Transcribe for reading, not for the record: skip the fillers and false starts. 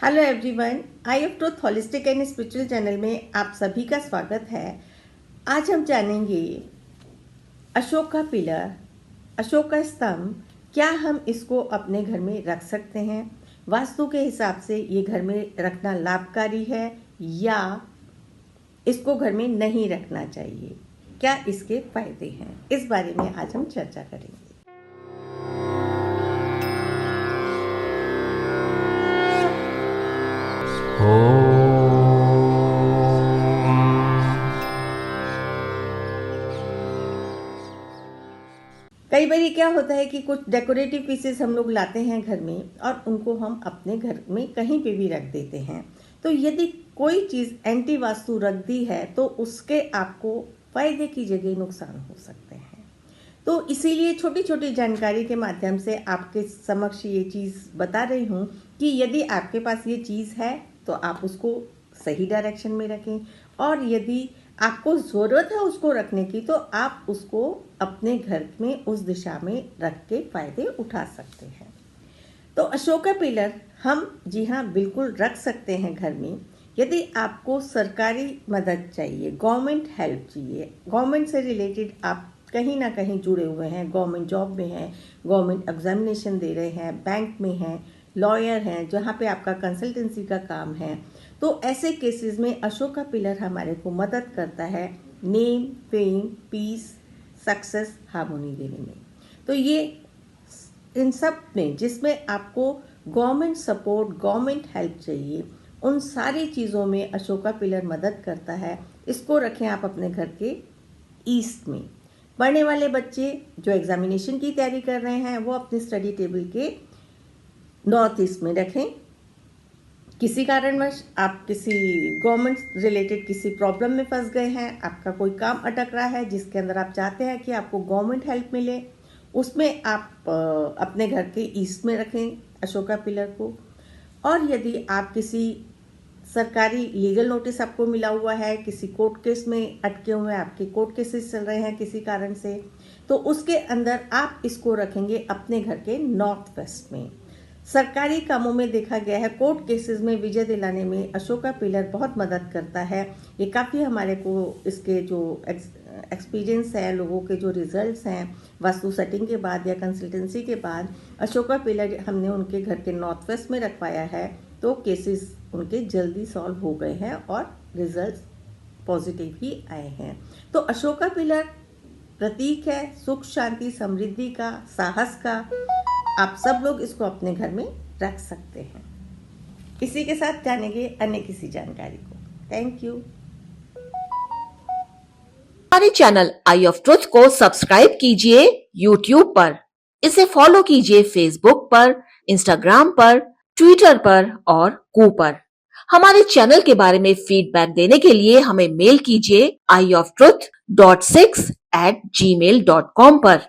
Hello everyone, I of truth holistic and spiritual channel में आप सभी का स्वागत है। आज हम जानेंगे अशोक का पिलर, अशोक का स्तंभ, क्या हम इसको अपने घर में रख सकते हैं? वास्तु के हिसाब से ये घर में रखना लाभकारी है या इसको घर में नहीं रखना चाहिए? क्या इसके फायदे हैं? इस बारे में आज हम चर्चा करेंगे। कई बार क्या होता है कि कुछ डेकोरेटिव पीसेस हम लोग लाते हैं घर में और उनको हम अपने घर में कहीं पे भी रख देते हैं। तो यदि कोई चीज़ एंटी वास्तु रख दी है तो उसके आपको फायदे की जगह नुकसान हो सकते हैं। तो इसीलिए छोटी छोटी जानकारी के माध्यम से आपके समक्ष ये चीज़ बता रही हूँ कि यदि आपके पास ये चीज़ है तो आप उसको सही डायरेक्शन में रखें, और यदि आपको ज़रूरत है उसको रखने की तो आप उसको अपने घर में उस दिशा में रख के फायदे उठा सकते हैं। तो अशोक का पिलर हम जी हाँ बिल्कुल रख सकते हैं घर में। यदि आपको सरकारी मदद चाहिए, गवर्नमेंट हेल्प चाहिए, गवर्नमेंट से रिलेटेड आप कहीं ना कहीं जुड़े हुए हैं, गवर्नमेंट जॉब में हैं, गवर्नमेंट एग्जामिनेशन दे रहे हैं, बैंक में हैं, लॉयर हैं, जहाँ पे आपका कंसल्टेंसी का काम है, तो ऐसे केसेस में अशोक का पिलर हमारे को मदद करता है name, fame, peace, success, harmony देने में। तो ये इन सब में जिसमें आपको गवर्नमेंट सपोर्ट, गवर्नमेंट हेल्प चाहिए, उन सारी चीज़ों में अशोक का पिलर मदद करता है। इसको रखें आप अपने घर के ईस्ट में। पढ़ने वाले बच्चे जो एग्जामिनेशन की तैयारी कर रहे हैं वो अपने स्टडी टेबल के नॉर्थ ईस्ट में रखें। किसी कारणवश आप किसी गवर्नमेंट रिलेटेड किसी प्रॉब्लम में फंस गए हैं, आपका कोई काम अटक रहा है जिसके अंदर आप चाहते हैं कि आपको गवर्नमेंट हेल्प मिले, उसमें आप अपने घर के ईस्ट में रखें अशोका पिलर को। और यदि आप किसी सरकारी लीगल नोटिस आपको मिला हुआ है, किसी कोर्ट केस में अटके हुए हैं, आपके कोर्ट केसेस चल रहे हैं किसी कारण से, तो उसके अंदर आप इसको रखेंगे अपने घर के नॉर्थ वेस्ट में। सरकारी कामों में देखा गया है कोर्ट केसेस में विजय दिलाने में अशोका पिलर बहुत मदद करता है। ये काफ़ी हमारे को इसके जो एक्सपीरियंस है, लोगों के जो रिजल्ट्स हैं वास्तु सेटिंग के बाद या कंसल्टेंसी के बाद, अशोका पिलर हमने उनके घर के नॉर्थ वेस्ट में रखवाया है तो केसेस उनके जल्दी सॉल्व हो गए हैं और रिजल्ट्स पॉजिटिव ही आए हैं। तो अशोका पिलर प्रतीक है सुख, शांति, समृद्धि का, साहस का। आप सब लोग इसको अपने घर में रख सकते हैं। इसी के साथ जानेंगे अन्य किसी जानकारी को। Thank you. हमारे चैनल आई ऑफ ट्रुथ को सब्सक्राइब कीजिए YouTube पर, इसे फॉलो कीजिए Facebook पर, Instagram पर, Twitter पर और कू पर। हमारे चैनल के बारे में फीडबैक देने के लिए हमें मेल कीजिए ioftruth.6@gmail.com पर।